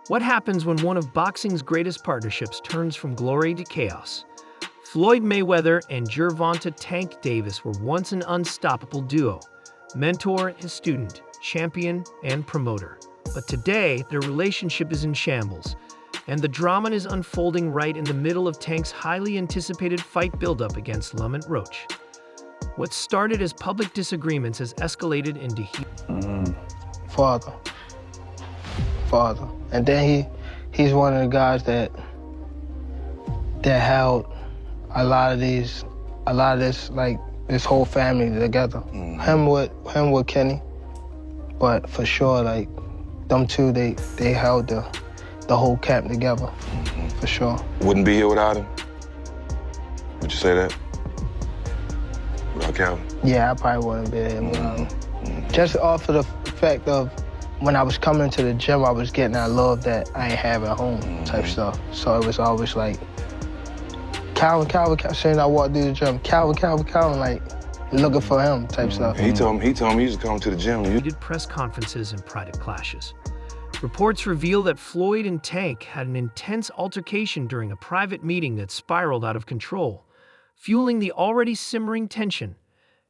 What happens when one of boxing's greatest partnerships turns from glory to chaos? Floyd Mayweather and Gervonta "Tank" Davis were once an unstoppable duo, mentor and student, champion and promoter. But today, their relationship is in shambles, and the drama is unfolding right in the middle of Tank's highly anticipated fight buildup against Lamont Roach. What started as public disagreements has escalated into heat. Father. And then he's one of the guys that held a lot of this, like this whole family together. Him with Kenny, but for sure, like them two, they held the whole camp together, for sure. Wouldn't be here without him. Would you say that? Without Calvin? Yeah, I probably wouldn't be here without him. Just off of the fact of when I was coming to the gym, I was getting that love that I ain't have at home type stuff. So it was always like, Calvin, saying I walked through the gym, Calvin, like looking for him type stuff. He told me he used to come to the gym. He did press conferences and private clashes. Reports reveal that Floyd and Tank had an intense altercation during a private meeting that spiraled out of control, fueling the already simmering tension.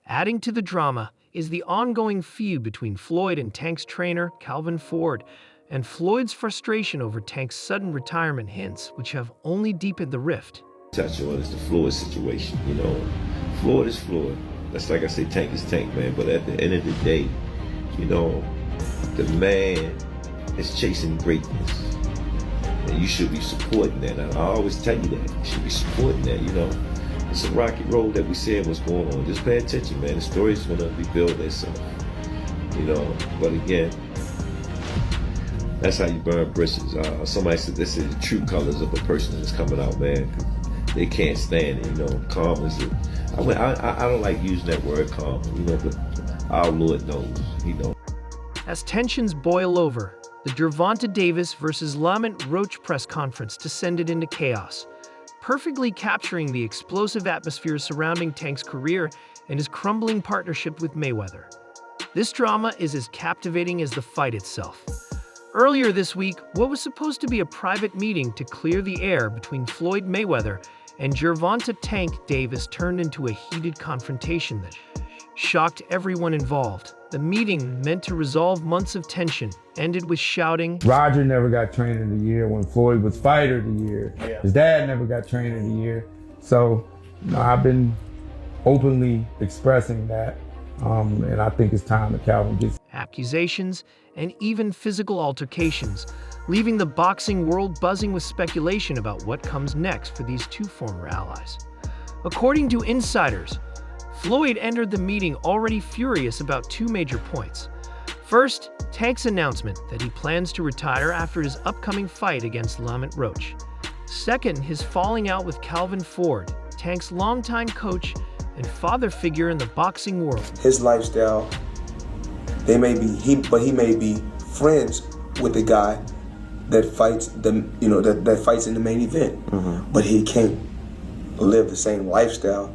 Adding to the drama is the ongoing feud between Floyd and Tank's trainer, Calvin Ford, and Floyd's frustration over Tank's sudden retirement hints, which have only deepened the rift. Touch on is the Floyd situation, you know. Floyd is Floyd. That's like I say, Tank is Tank, man. But at the end of the day, you know, the man is chasing greatness. And you should be supporting that. I always tell you that. You should be supporting that, you know. It's a rocky road that we said what's going on. Just pay attention, man. The story's gonna rebuild itself, you know. But again, that's how you burn bridges. Somebody said this is the true colors of a person that's coming out, man. They can't stand it, you know. Calm is it. I don't like using that word calm, you know, but our Lord knows, you know. As tensions boil over, the Gervonta Davis versus Lamont Roach press conference descended into chaos, perfectly capturing the explosive atmosphere surrounding Tank's career and his crumbling partnership with Mayweather. This drama is as captivating as the fight itself. Earlier this week, what was supposed to be a private meeting to clear the air between Floyd Mayweather and Gervonta "Tank" Davis turned into a heated confrontation that shocked everyone involved. The meeting, meant to resolve months of tension, ended with shouting. Roger never got Trainer of the Year when Floyd was Fighter of the Year. Yeah. His dad never got Trainer of the Year. So, you know, I've been openly expressing that, and I think it's time that Calvin gets Accusations and even physical altercations, leaving the boxing world buzzing with speculation about what comes next for these two former allies. According to insiders, Floyd entered the meeting already furious about two major points. First, Tank's announcement that he plans to retire after his upcoming fight against Lamont Roach. Second, his falling out with Calvin Ford, Tank's longtime coach and father figure in the boxing world. His lifestyle, he may be friends with the guy that fights that fights in the main event, but he can't live the same lifestyle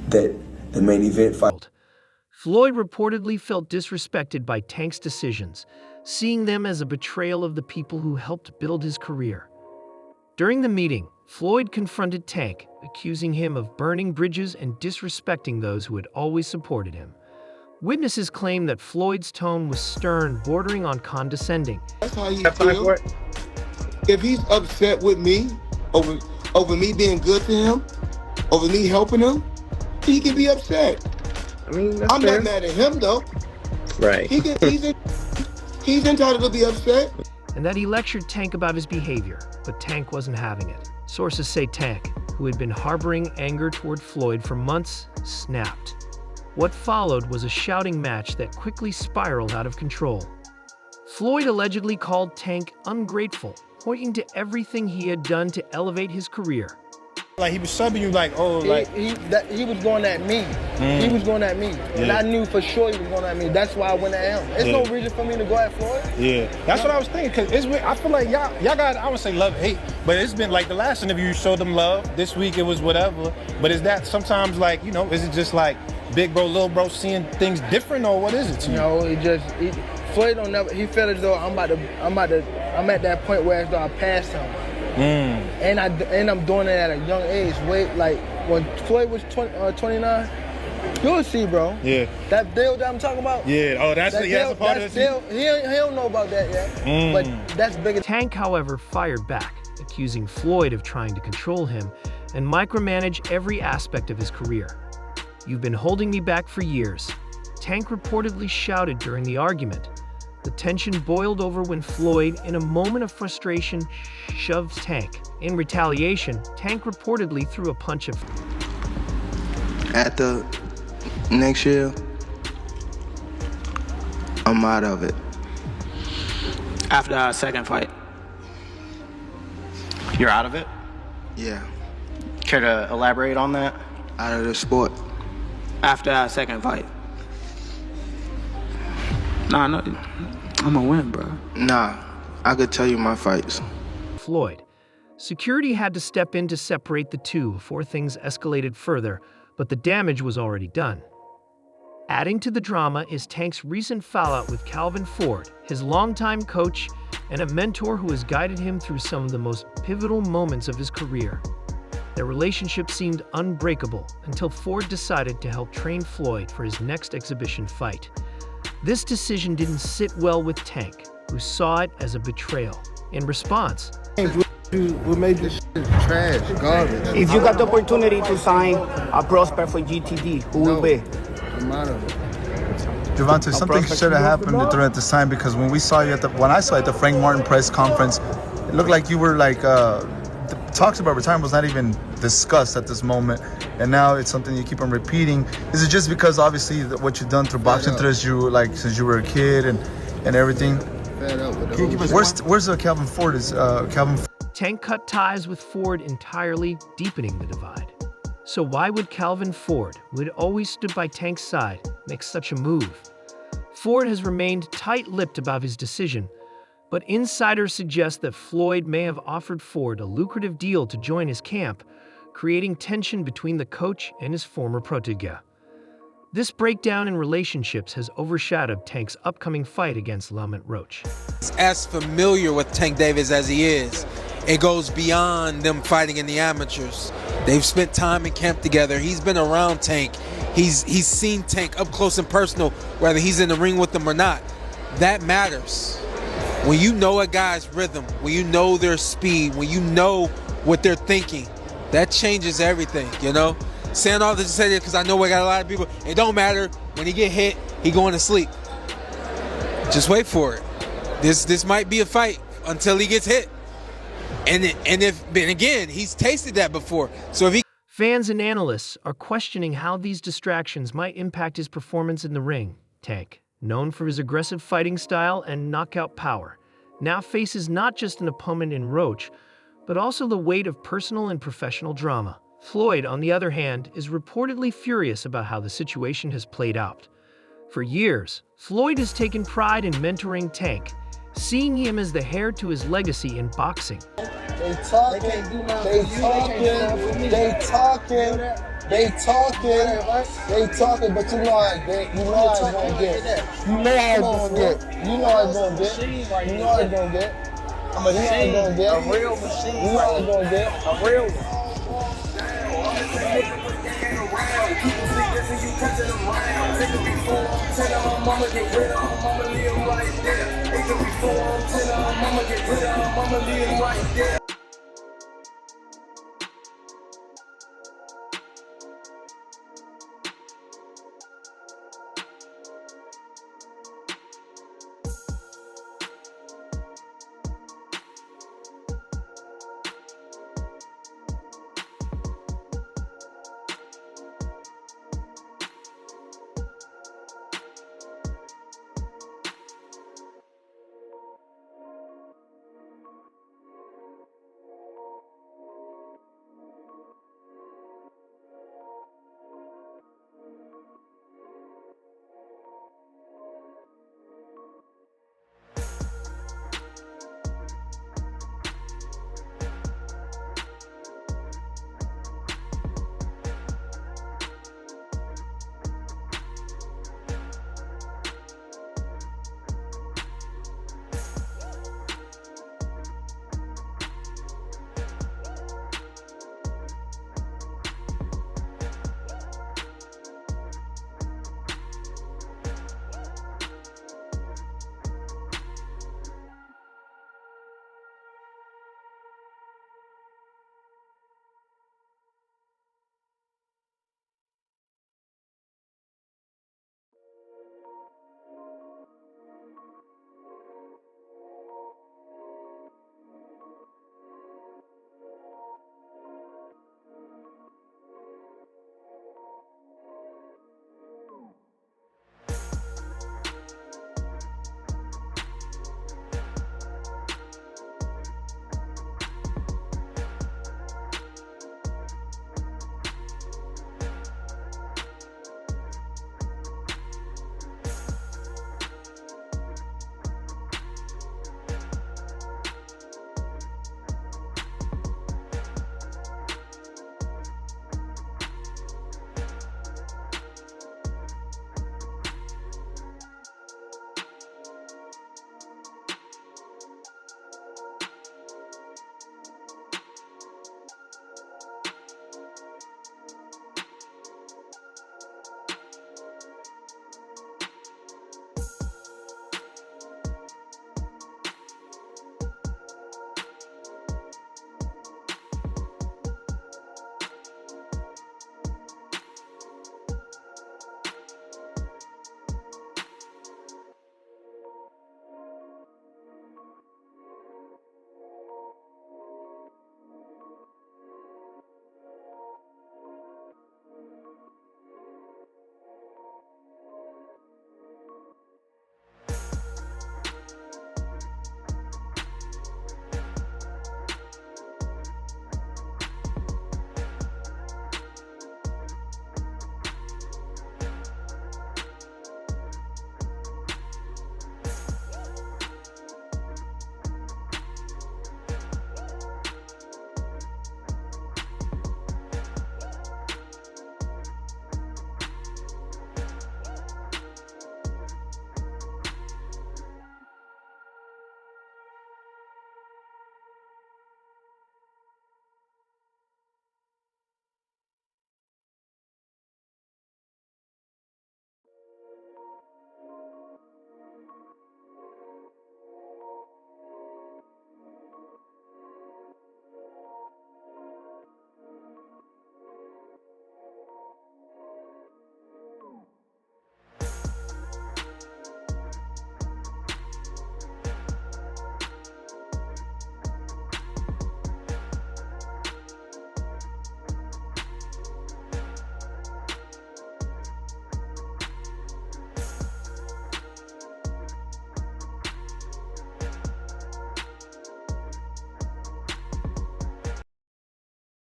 that the main event fight. Floyd reportedly felt disrespected by Tank's decisions, seeing them as a betrayal of the people who helped build his career. During the meeting, Floyd confronted Tank, accusing him of burning bridges and disrespecting those who had always supported him. Witnesses claim that Floyd's tone was stern, bordering on condescending. That's how he feels. If he's upset with me over me being good to him, over me helping him, he can be upset. I mean, that's I'm fair. not mad at him though. Right. He's entitled to be upset. And that he lectured Tank about his behavior, but Tank wasn't having it. Sources say Tank, who had been harboring anger toward Floyd for months, snapped. What followed was a shouting match that quickly spiraled out of control. Floyd allegedly called Tank ungrateful, pointing to everything he had done to elevate his career. Like, he was subbing you like, oh, like... He was going at me. He was going at me. And I knew for sure he was going at me. That's why I went at him. There's no reason for me to go at Floyd. Yeah, that's what I was thinking, because I feel like y'all got, I would say love, hate, but it's been like the last interview you showed them love. This week it was whatever. But is that sometimes like, you know, is it just like big bro, little bro seeing things different, or what is it to you? No, Floyd don't never, he felt as though I'm at that point where as though I passed him. And I'm doing it at a young age. Like when Floyd was 29, you'll see, bro. Yeah. That deal that I'm talking about. Yeah. Oh, that's a part of the deal. He don't know about that yet. But that's bigger. Tank, however, fired back, accusing Floyd of trying to control him and micromanage every aspect of his career. "You've been holding me back for years," Tank reportedly shouted during the argument. The tension boiled over when Floyd, in a moment of frustration, shoved Tank. In retaliation, Tank reportedly threw a punch of... At the next year, I'm out of it. After our second fight? You're out of it? Yeah. Care to elaborate on that? Out of the sport. After our second fight? Nah, no, I'm gonna win, bro. Nah, I could tell you my fights. Floyd. Security had to step in to separate the two before things escalated further, but the damage was already done. Adding to the drama is Tank's recent fallout with Calvin Ford, his longtime coach and a mentor who has guided him through some of the most pivotal moments of his career. Their relationship seemed unbreakable until Ford decided to help train Floyd for his next exhibition fight. This decision didn't sit well with Tank, who saw it as a betrayal. In response, We made this shit trash, garbage. If you got the opportunity to sign a prospect for GTD, who will be? I'm out of it. Gervonta, something should have happened during this time, because when I saw you at the Frank Martin press conference, it looked like you were like the talks about retirement was not even discussed at this moment, and now it's something you keep on repeating. Is it just because obviously what you've done through boxing since you were a kid and everything? Fed up with the Where's Calvin Ford? Tank cut ties with Ford entirely, deepening the divide. So why would Calvin Ford, who had always stood by Tank's side, make such a move? Ford has remained tight-lipped about his decision, but insiders suggest that Floyd may have offered Ford a lucrative deal to join his camp, creating tension between the coach and his former protege. This breakdown in relationships has overshadowed Tank's upcoming fight against Lamont Roach. As familiar with Tank Davis as he is, it goes beyond them fighting in the amateurs. They've spent time in camp together. He's been around Tank. He's seen Tank up close and personal, whether he's in the ring with them or not. That matters. When you know a guy's rhythm, when you know their speed, when you know what they're thinking, that changes everything, you know? Saying all this to say that because I know we got a lot of people, it don't matter. When he get hit, he going to sleep. Just wait for it. This might be a fight until he gets hit. And again, he's tasted that before. So if he... Fans and analysts are questioning how these distractions might impact his performance in the ring. Tank, known for his aggressive fighting style and knockout power, now faces not just an opponent in Roach, but also the weight of personal and professional drama. Floyd, on the other hand, is reportedly furious about how the situation has played out. For years, Floyd has taken pride in mentoring Tank, seeing him as the heir to his legacy in boxing. They talking, but you know how it's gonna get. You know how it's gonna get. I'm a machine, a real machine. You know how it's gonna get. A real one. Mama get rid of mama live right there. It could be 4 10 mama get rid of mama live right there.